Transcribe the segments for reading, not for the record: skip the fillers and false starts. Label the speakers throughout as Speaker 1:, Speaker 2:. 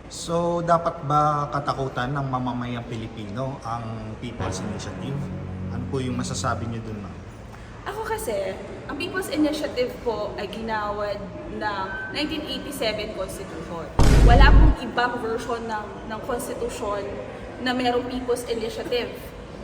Speaker 1: So, dapat ba katakutan ng mamamayang Pilipino ang People's Initiative? Ano po yung masasabi niyo dun, ma'am?
Speaker 2: Ako kasi, ang People's Initiative po ay ginawad ng 1987 Constitution. Wala pong ibang version ng Constitution na merong People's Initiative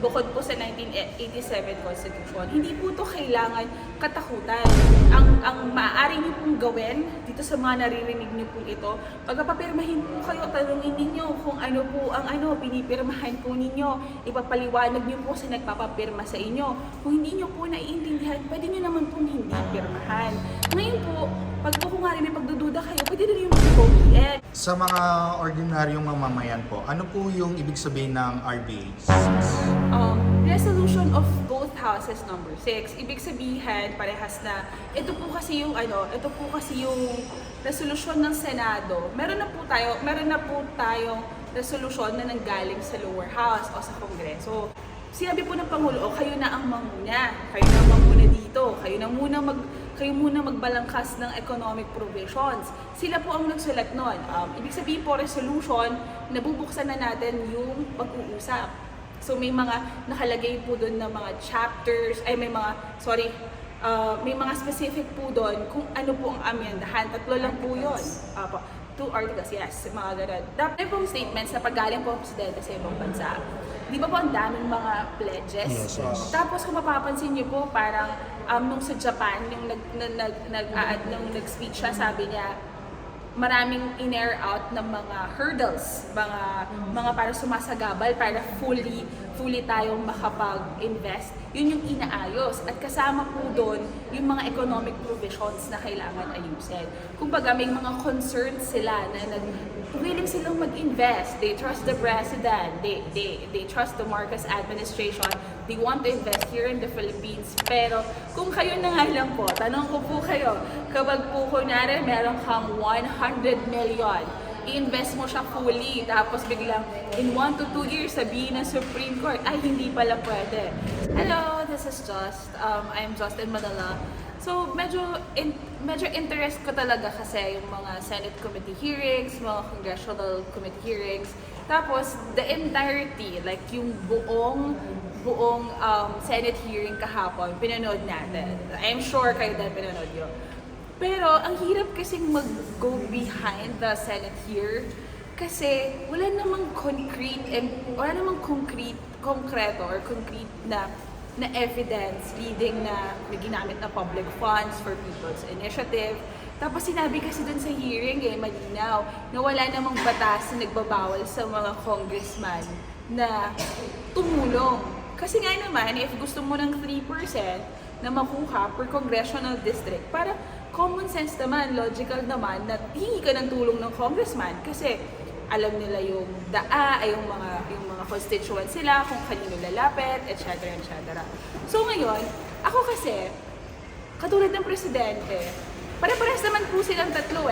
Speaker 2: bukod po sa 1987 Constitution. Hindi po ito kailangan katakutan. Ang maaari niyo pong gawin dito sa mga naririnig niyo pong ito, pagpapirmahin po kayo, tanungin ninyo kung ano po ang pinipirmahan po ninyo. Ipapaliwanag niyo po sa nagpapapirma sa inyo. Kung hindi niyo po naiintindihan, pwede niyo naman pong hindi pirmahan. Ngayon po, pag po kung may pagdududa kayo, pwede na rin yung pag-OPN.
Speaker 1: Sa mga ordinaryong mamamayan po, ano po yung ibig sabihin ng RBH?
Speaker 2: Resolution of both houses number 6. Ibig sabihin, parehas na, ito po kasi yung resolution ng Senado. Meron na po tayong resolution na nanggaling sa lower house o sa Kongreso. Sinabi po ng Pangulo, kayo na ang manguna. Kayo na ang manguna dito. Kayo muna magbalangkas ng economic provisions. Sila po ang nagsulat nun. Ibig sabihin po, resolution, nabubuksan na natin yung pag-uusap. So may mga nakalagay po doon na mga chapters, may mga specific po doon kung ano po ang amyendahan. 3 lang po yun. 2 articles, yes, mga ganun. Dapat pong statements na paggaling po ang presidente sa ibang bansa. Di ba po ang daming mga pledges?
Speaker 1: Yes.
Speaker 2: Tapos kung mapapansin niyo po, parang nung sa Japan, yung nag-speech siya, sabi niya, maraming in-air out ng mga hurdles, mga para sumasagabal para fully tayong makapag-invest. Yun yung inaayos. At kasama po doon yung mga economic provisions na kailangan ayusin. Kumbaga may mga concerns sila na willing silang mag-invest. They trust the president. They trust the Marcos administration. They want to invest here in the Philippines. Pero kung kayo na nga lang po, tanong ko po kayo, kapag po kunyari meron kang 100 million, i-invest mo siya fully, tapos biglang in 1 to 2 years sabihin ng Supreme Court, ay hindi pala pwede. Hello, this is I'm Justin Madala. So medyo interest ko talaga kasi yung mga Senate committee hearings, mga congressional committee hearings. Tapos the entirety, like yung buong Senate hearing kahapon, pinanood natin. I'm sure kayo din pinanood yun. Pero ang hirap kasing mag-go behind the Senate here kasi wala namang konkreto or concrete na evidence leading na may ginamit na public funds for People's Initiative. Tapos sinabi kasi dun sa hearing malinaw na wala namang batas na nagbabawal sa mga congressman na tumulong. Kasi nga naman, if gusto mo ng 3% na makuha per congressional district, para common sense naman, logical naman na hingi ka ng tulong ng congressman kasi alam nila yung yung mga constituents sila, kung kanino lalapit, etc. So ngayon, ako kasi, katulad ng presidente, pare-pares naman po silang tatlo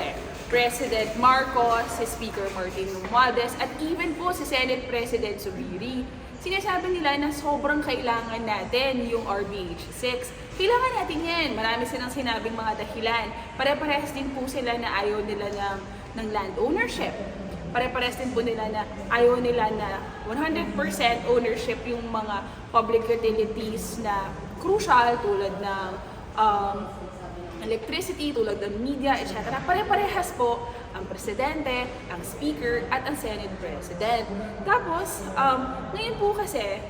Speaker 2: President Marcos, si Speaker Martin Romualdez, at even po si Senate President Zubiri. Sinasabi nila na sobrang kailangan natin yung RBH 6. Kailangan natin yan. Marami silang sinabing mga dahilan. Pare-parehas din po sila na ayaw nila ng land ownership. Pare-parehas din po nila na ayaw nila na 100% ownership yung mga public utilities na crucial tulad ng electricity, tulad ng media, etc. Pare-parehas po ang presidente, ang speaker, at ang Senate President. Tapos, ngayon po kasi,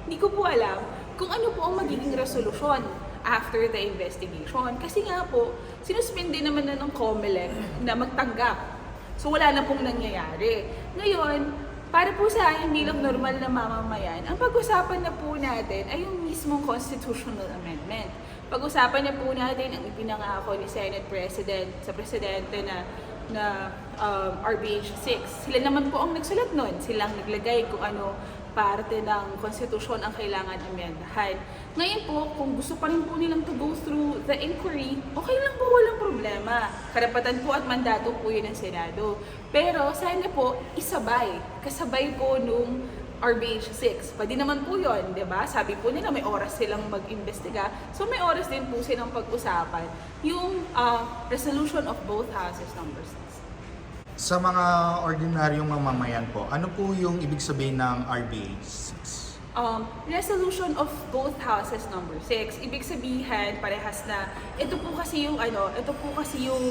Speaker 2: hindi ko po alam kung ano po ang magiging resolusyon after the investigation. Kasi nga po, sinuspindi naman na ng COMELEC na magtanggap. So wala na pong nangyayari. Ngayon, para po sa akin bilang normal na mamamayan, ang pag-usapan na po natin ay yung mismong constitutional amendment. Pag-usapan na po natin ang ipinangako ni Senate President sa presidente na RBH 6. Sila naman po ang nagsulat nun. Silang naglagay kung ano parte ng konstitusyon ang kailangan amendahan. Ngayon po, kung gusto pa rin po nilang to go through the inquiry, okay lang po, walang problema. Karapatan po at mandato po yun ng Senado. Pero sana po isabay, kasabay po nung RBH 6. Pwede naman po yun, di ba? Sabi po nila may oras silang mag-imbestiga. So may oras din po silang pag-usapan yung resolution of both houses number 6.
Speaker 1: Sa mga ordinaryong mamamayan po, ano po yung ibig sabihin ng RBA 6?
Speaker 2: Resolution of both houses number 6. Ibig sabihin, parehas na, ito po kasi yung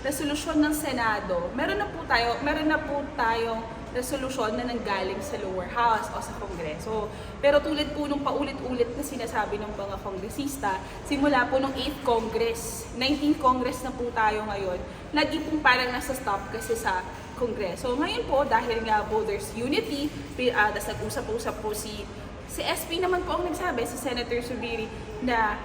Speaker 2: resolution ng Senado. Meron na po tayong resolution na nanggaling sa lower house o sa Kongreso. Pero tulad po nung paulit-ulit na sinasabi ng mga kongresista, simula po nung 8th Congress, 19th Congress na po tayo ngayon, lagi pong parang nasa stop kasi sa Kongreso. Ngayon po, dahil nga po there's unity, tapos nag-usap-usap po si SP naman po ang nagsabi, si Senator Zubiri, na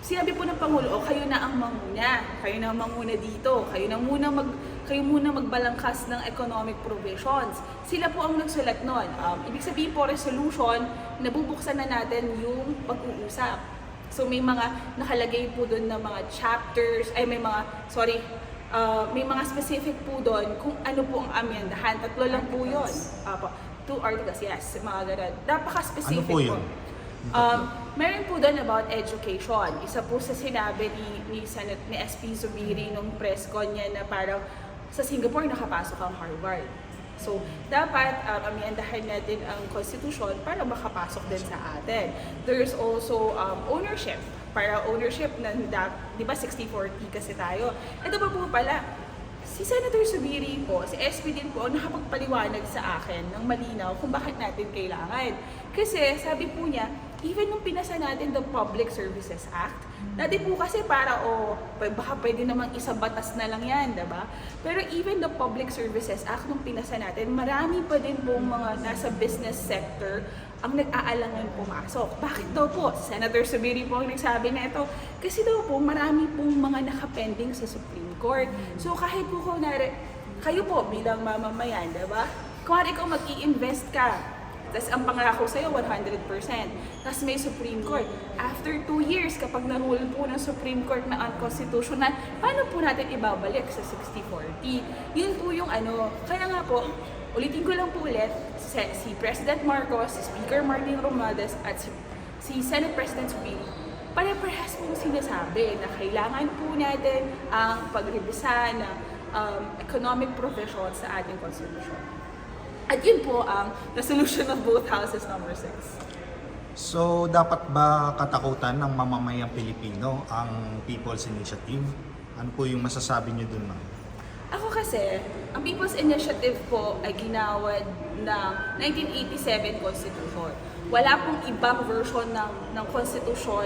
Speaker 2: sinabi po ng Pangulo, kayo na ang manguna. Kayo na ang manguna dito. Kayo muna magbalangkas ng economic provisions. Sila po ang nagsulat nun. Ibig sabihin po, resolution, nabubuksan na natin yung pag-uusap. So may mga nakalagay po doon na mga chapters, may mga specific po doon kung ano po ang amendahan. 3 lang po yun. 2 articles, yes, mga ganun. Napaka-specific
Speaker 1: Ano po yun?
Speaker 2: Meron po doon about education. Isa po sa sinabi ni SP Zubiri nung press con niya na parang sa Singapore nakapasok ang Harvard. So, dapat amendahan natin ang constitution para makapasok din sa atin. There's also ownership. Para ownership na, di ba 60-40 kasi tayo. Ito pa po pala, si Senator Zubiri po, si SP din po, nakapagpaliwanag sa akin ng malinaw kung bakit natin kailangan. Kasi sabi po niya, even nung pinasa natin the Public Services Act, dati po kasi baka pwede namang isang batas na lang yan, diba? Pero even the Public Services Act nung pinasa natin, marami pa din pong mga nasa business sector ang nag-aalangan pumasok. Bakit daw po? Senator Zubiri po ang nagsabi na ito. Kasi daw po, marami pong mga nakapending sa Supreme Court. So kahit po kayo po bilang mamamayan, diba? Kung ikaw mag-i-invest ka, tapos ang pangako sa'yo, 100%. Tapos may Supreme Court. After 2 years, kapag na-rule po ng Supreme Court na unconstitutional, paano po natin ibabalik sa 60-40? Yun po yung Kaya nga po, ulitin ko lang po ulit, si President Marcos, si Speaker Martin Romualdez, at si Senate President Zubiri, pare-parehas po sinasabi na kailangan po natin ang pagrevisa ng economic provisions sa ating Constitution. At yun po ang resolution of both houses number 6.
Speaker 1: So, dapat ba katakutan ng mamamayang Pilipino ang People's Initiative? Ano po yung masasabi niyo dun, ma'am?
Speaker 2: Ako kasi, ang People's Initiative po ay ginawad ng 1987 Constitution. Wala pong ibang version ng Constitution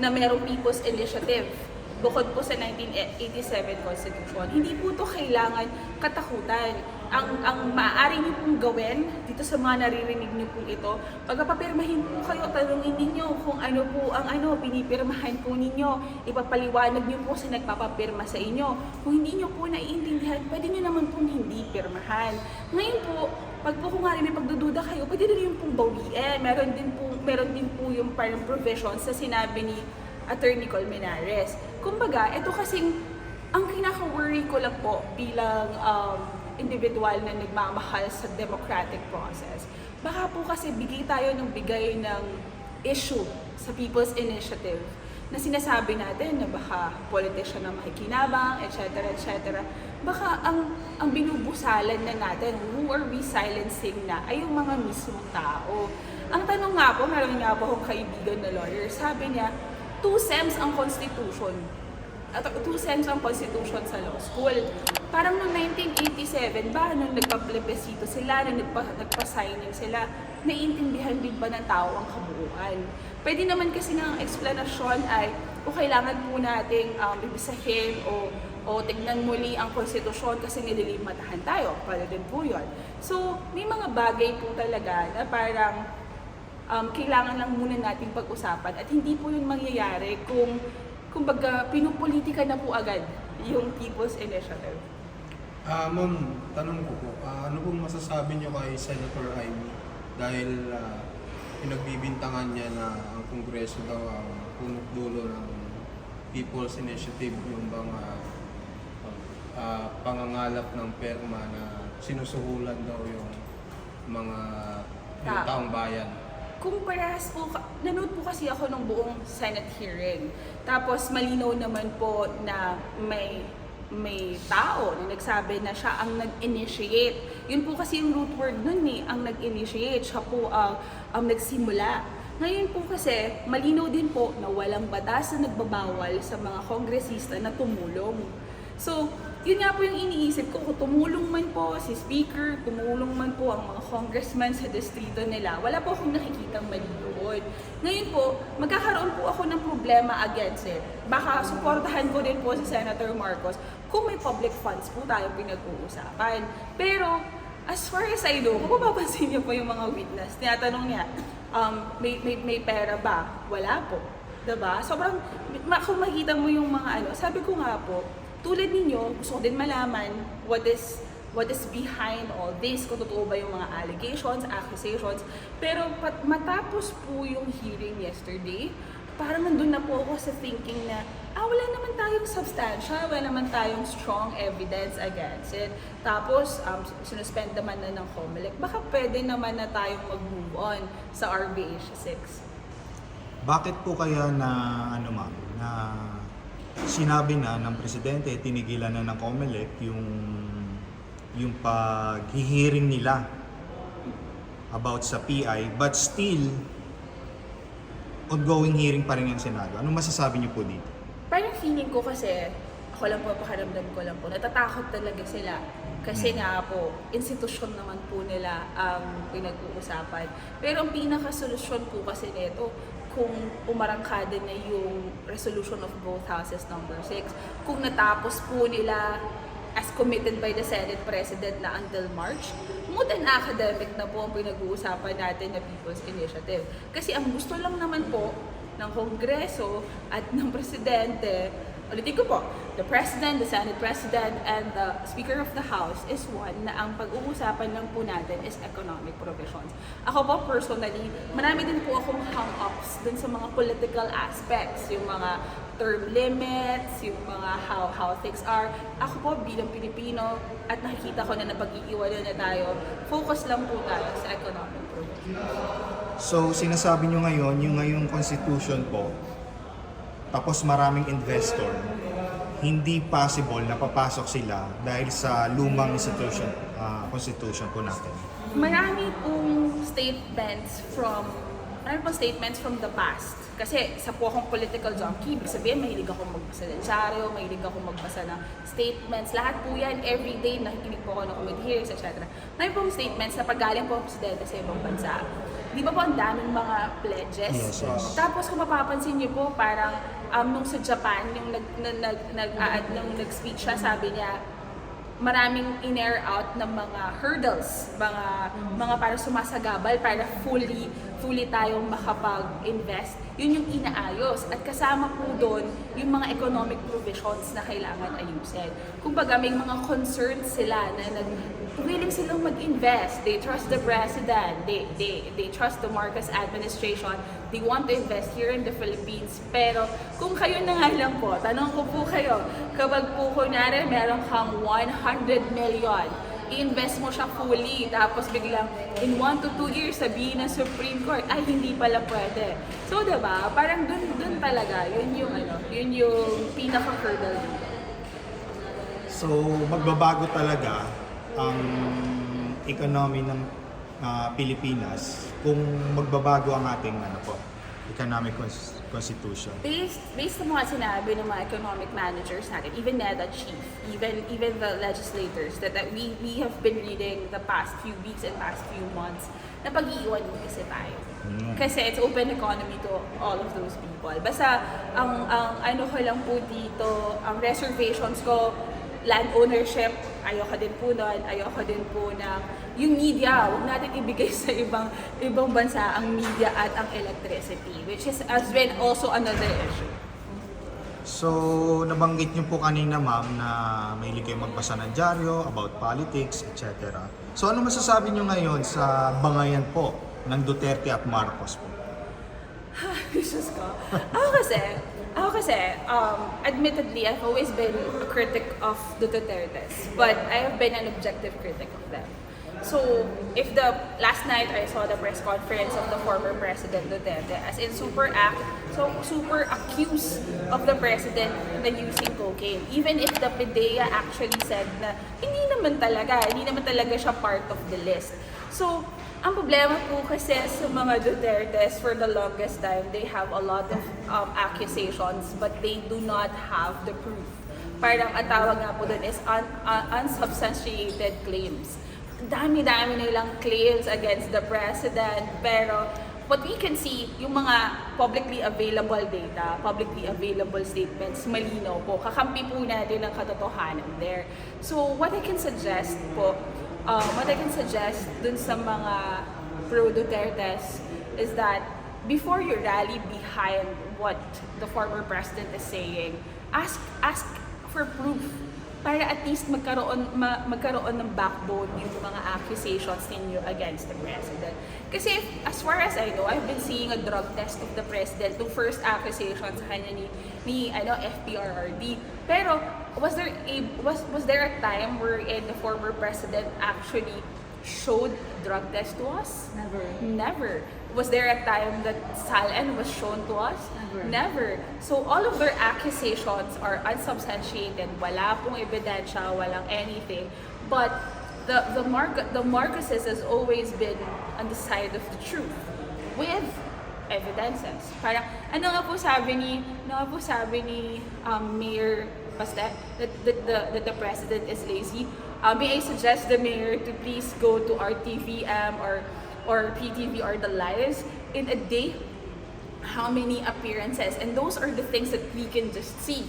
Speaker 2: na mayroong People's Initiative bukod po sa 1987 Constitution. Hindi po ito kailangan katakutan. Ang maaari niyo pong gawin dito sa mga naririnig niyo pong ito, pagpapirmahin po kayo, tanungin ninyo kung ano po ang pinipirmahan po ninyo. Ipapaliwanag niyo po sa nagpapapirma sa inyo. Kung hindi niyo po naiintindihan, pwede niyo naman pong hindi pirmahan. Ngayon po, pag po kung nga may pagdududa kayo, pwede rin yung pong bawiin. Meron din po yung parang provisions sa sinabi ni Attorney Colmenares. Kumbaga, ito kasing ang kinaka-worry ko lang po bilang individual na nagmamahal sa democratic process. Baka po kasi bigay tayo ng bigay ng issue sa People's Initiative na sinasabi natin na baka politician na makikinabang, etc. etc. Baka ang binubusalan na natin, who are we silencing na, ay yung mga mismong tao. Ang tanong nga po, meron nga po akong kaibigan na lawyer, sabi niya, 2 sems ang Constitution. 2 sems ang Constitution sa law school. Parang noong 1987 ba, nung nagpa-plebiscito sila, nung nagpa-signing sila, naiintindihan din ba ng tao ang kabuuan? Pwede naman kasi ng explanation ay, o kailangan po nating ibisahin o tignan muli ang konstitusyon kasi nililimatahan tayo. Pwede din po yun. So, may mga bagay po talaga na parang kailangan lang muna nating pag-usapan at hindi po yun mangyayari kung kumbaga pinupolitika na po agad yung People's Initiative.
Speaker 3: Ma'am, tanong ko po, ano pong masasabi niyo kay Senator Amy dahil pinagbibintangan niya na ang Kongreso daw ang punot dulo ng People's Initiative, yung mga pangangalap ng perma na sinusuhulan daw yung mga taong bayan?
Speaker 2: Kung parehas po, nanood po kasi ako ng buong Senate hearing. Tapos malinaw naman po na may may tao na nagsabi na siya ang nag-initiate. Yun po kasi yung root word nun ang nag-initiate. Siya po ang nagsimula. Ngayon po kasi, malinaw din po na walang batas na nagbabawal sa mga kongresista na tumulong. So, yun nga po yung iniisip ko, kung tumulong man po si Speaker, tumulong man po ang mga congressman sa distrito nila, wala po akong nakikitang mali doon. Ngayon po, magkakaroon po ako ng problema against it. Baka suportahan ko din po si Senator Marcos kung may public funds po tayong pinag-uusapan. Pero, as far as I know, kung mapapansin niyo po yung mga witness, tinatanong niya, may pera ba? Wala po. Diba? Sobrang, kung makita mo yung mga sabi ko nga po, tulad ninyo, gusto ko din malaman what is behind all this, kung totoo ba yung mga allegations, accusations. Pero matapos po yung hearing yesterday, parang nandun na po ako sa thinking na, wala naman tayong substantial, wala naman tayong strong evidence against it. Tapos, sinuspend naman na ng COMELEC. Baka pwede naman na tayong mag-move on sa RBH 6.
Speaker 1: Bakit po kaya na na sinabi na ng presidente, tinigilan na ng COMELEC yung paghihiring nila about sa PI, but still ongoing hearing pa rin yung Senado? Anong masasabi niyo po dito?
Speaker 2: Parang feeling ko kasi, ako lang po, pakiramdam ko lang po, natatakot talaga sila. Kasi nga po, institusyon naman po nila ang pinag-uusapan. Pero ang pinaka-solusyon po kasi nito, kung umarangkada na yung resolution of both houses number 6, kung natapos po nila as committed by the Senate President na until March, moot and academic na po ang pinag-uusapan natin na People's Initiative. Kasi ang gusto lang naman po ng Kongreso at ng Presidente, ulitin ko po, the President, the Senate President, and the Speaker of the House is one na ang pag-uusapan lang po natin is economic provisions. Ako po personally, marami din po akong hang-ups dun sa mga political aspects, yung mga term limits, yung mga how things are. Ako po bilang Pilipino at nakikita ko na napag-iiwanan na tayo, focus lang po tayo sa economic provisions.
Speaker 1: So, sinasabi nyo ngayon, yung ngayong constitution po, tapos maraming investor, hindi possible na papasok sila dahil sa lumang constitution po natin.
Speaker 2: Marami pong statements from the past. Kasi sa po akong political junkie, ibig sabihin mahilig akong magbasa ng dyaryo, mahilig akong magbasa ng statements. Lahat po yan, everyday, nakikinig po ako ng committee hearings, etc. Marami pong statements na pagaling po ang presidente sa ibang bansa. Di ba po ang daming mga pledges?
Speaker 1: Yes.
Speaker 2: Tapos kung mapapansin niyo po, parang nung sa Japan, yung nag-speech siya, sabi niya, maraming in-air out ng mga hurdles, mga para sumasagabal, para fully tayong makapag-invest. Yun yung inaayos. At kasama po doon yung mga economic provisions na kailangan ayusin. Kumbaga may mga concerns sila na willing silang mag-invest. They trust the president. They trust the Marcos administration. They want to invest here in the Philippines. Pero kung kayo na nga lang po, tanong ko po kayo, kapag po kunyari meron kang 100 million, i-invest mo siya fully, tapos biglang in 1 to 2 years sabihin ng Supreme Court, ay hindi pala pwede. So, diba? Parang dun talaga, yun yung pinaka-hurdle dito.
Speaker 1: So, magbabago talaga ang economy ng Pilipinas kung magbabago ang ating economic constitution.
Speaker 2: Based sa mga sinabi ng mga economic managers natin, even NEDA chief, even the legislators that we have been reading the past few weeks and past few months, na pag-iiwan kasi tayo. Kasi it's open economy to all of those people. Basta ang ano ko lang po dito, ang reservations ko, land ownership, ayoko din po doon, ayoko din po na yung media, huwag natin ibigay sa ibang bansa ang media at ang electricity, which has been also another issue.
Speaker 1: So, nabanggit niyo po kanina, ma'am, na mahilig kayo magbasa ng dyaryo about politics, etc. So, ano masasabi niyo ngayon sa bangayan po ng Duterte at Marcos po?
Speaker 2: Jesus ko. Ako kasi, admittedly, I've always been a critic of the Dutertes, but I have been an objective critic of them. So, if the last night I saw the press conference of the former President Duterte, as in super accused of the President na using cocaine. Even if the PDEA actually said na hindi naman talaga siya part of the list. So, ang problema po kasi sa mga Dutertes for the longest time, they have a lot of accusations but they do not have the proof. Parang ang tawag nga po dun is unsubstantiated claims. Dami-dami nilang claims against the president, pero what we can see, yung mga publicly available data, publicly available statements, malinaw po. Kakampi po natin ang katotohanan there. So what I can suggest po, dun sa mga pro-Dutertes is that before you rally behind what the former president is saying, ask for proof para at least magkaroon ng backbone yung mga accusations ninyo against the president. Kasi as far as I know, I've been seeing a drug test of the president, the first accusation sa kanya ni FPRRD. Pero was there a time wherein the former president actually showed drug test to us? Never. Was there a time that SALN was shown to us? Never. So all of their accusations are unsubstantiated. Wala pong ebidensya, walang anything. But the Marcoses has always been on the side of the truth with evidences. Parang ano nga po sabi ni Mayor Baste that the president is lazy. May I suggest the mayor to please go to RTVM or PTV or the lives in a day, how many appearances, and those are the things that we can just see.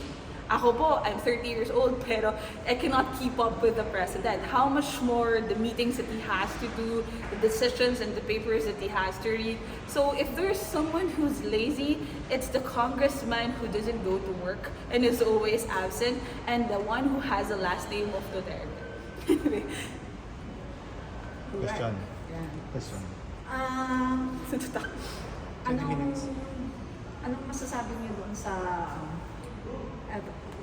Speaker 2: Ako po, I'm 30 years old, pero I cannot keep up with the president. How much more the meetings that he has to do, the decisions and the papers that he has to read. So if there's someone who's lazy, it's the congressman who doesn't go to work and is always absent, and the one who has the last name of Duterte.
Speaker 1: Question.
Speaker 4: Yan.
Speaker 1: Question.
Speaker 4: Anong masasabi niyo doon sa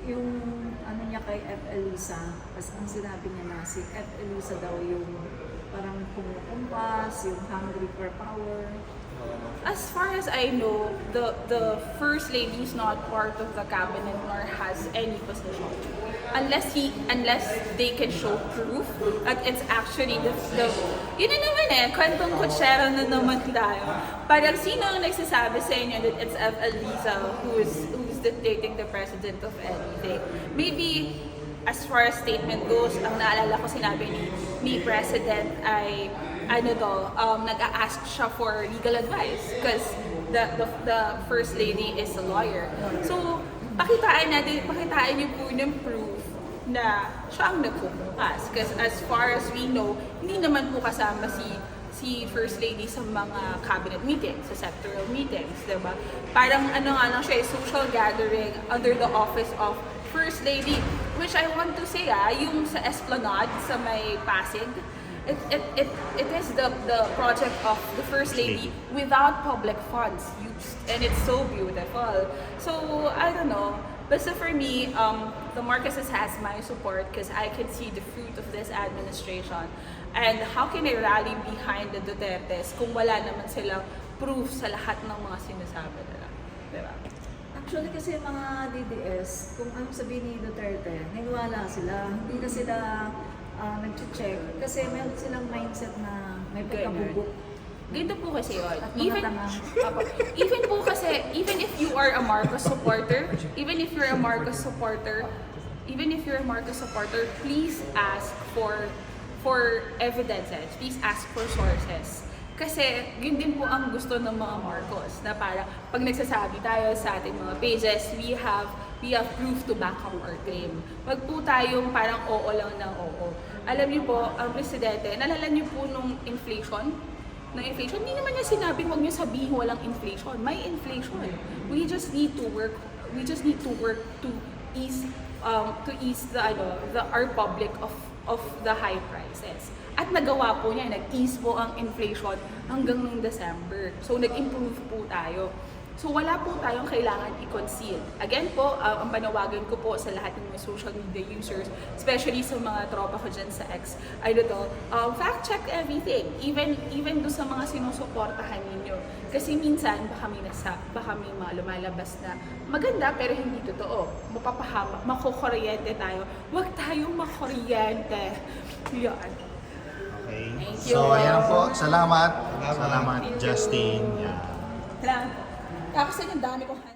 Speaker 4: yung ano niya kay F. Elisa? Kasi ang sinabi niya na si F. Elisa daw yung parang kumukumpas, yung hungry for power.
Speaker 2: As far as I know, the first lady is not part of the cabinet nor has any position. Unless they can show proof that it's actually the yun na naman kwentong kutsero na naman tayo. Parang sino ang nagsasabi sa inyo that it's F. Elisa who's dictating the president of anything? Maybe as far as statement goes, ang naalala ko sinabi ni President ay nag-a-ask siya for legal advice because the first lady is a lawyer. So, pakitaan niyo po ng proof na siya ang nagpupukas. Because as far as we know, hindi naman po kasama si First Lady sa mga cabinet meetings, sa sectoral meetings, diba? Parang lang siya, social gathering under the office of First Lady, which I want to say, yung sa Esplanade, sa may Pasig, it is the project of the First Lady without public funds used, and it's so beautiful. So I don't know. Basta for me, the Marcoses has my support because I can see the fruit of this administration. And how can I rally behind the Dutertes kung wala naman silang proof sa lahat ng mga sinasabi nila? Diba?
Speaker 4: Actually kasi mga DDS, kung ano sabihin ni Duterte, naniwala sila, hindi na sila nag-check kasi meron silang mindset na may pagkabubok.
Speaker 2: Ganito po kasi yun.
Speaker 4: At mga tanga.
Speaker 2: Even if you are a Marcos supporter, please ask for evidences. Please ask for sources. Kasi yun din po ang gusto ng mga Marcos na para pag nagsasabi tayo sa ating mga pages, we have proof to back up our claim. Wag po tayong parang oo lang ng oo. Alam niyo po, ang presidente, nalala niyo po nung inflation, hindi naman niya sinabing wag niyo sabihin walang inflation. May inflation. We just need to work to ease our public of the high prices. At nagawa po niya, nag-ease po ang inflation hanggang noong December. So nag-improve po tayo. So wala po tayong kailangan i-conceal. Again po, ang panawagan ko po sa lahat ng mga social media users, especially sa mga tropa ko dyan sa X, fact check everything. Even do sa mga sinusuportahan ninyo. Kasi minsan, baka may mga lumalabas na maganda pero hindi totoo. Mapapahamak, makukuryente tayo. Huwag tayong makuryente. Yan.
Speaker 1: Okay.
Speaker 2: Thank you.
Speaker 1: So, ayan po. Salamat.
Speaker 3: Salamat.
Speaker 1: Salamat,
Speaker 2: Thank you.
Speaker 1: Justin. Yeah.
Speaker 2: Salamat. Tapos ang dami kong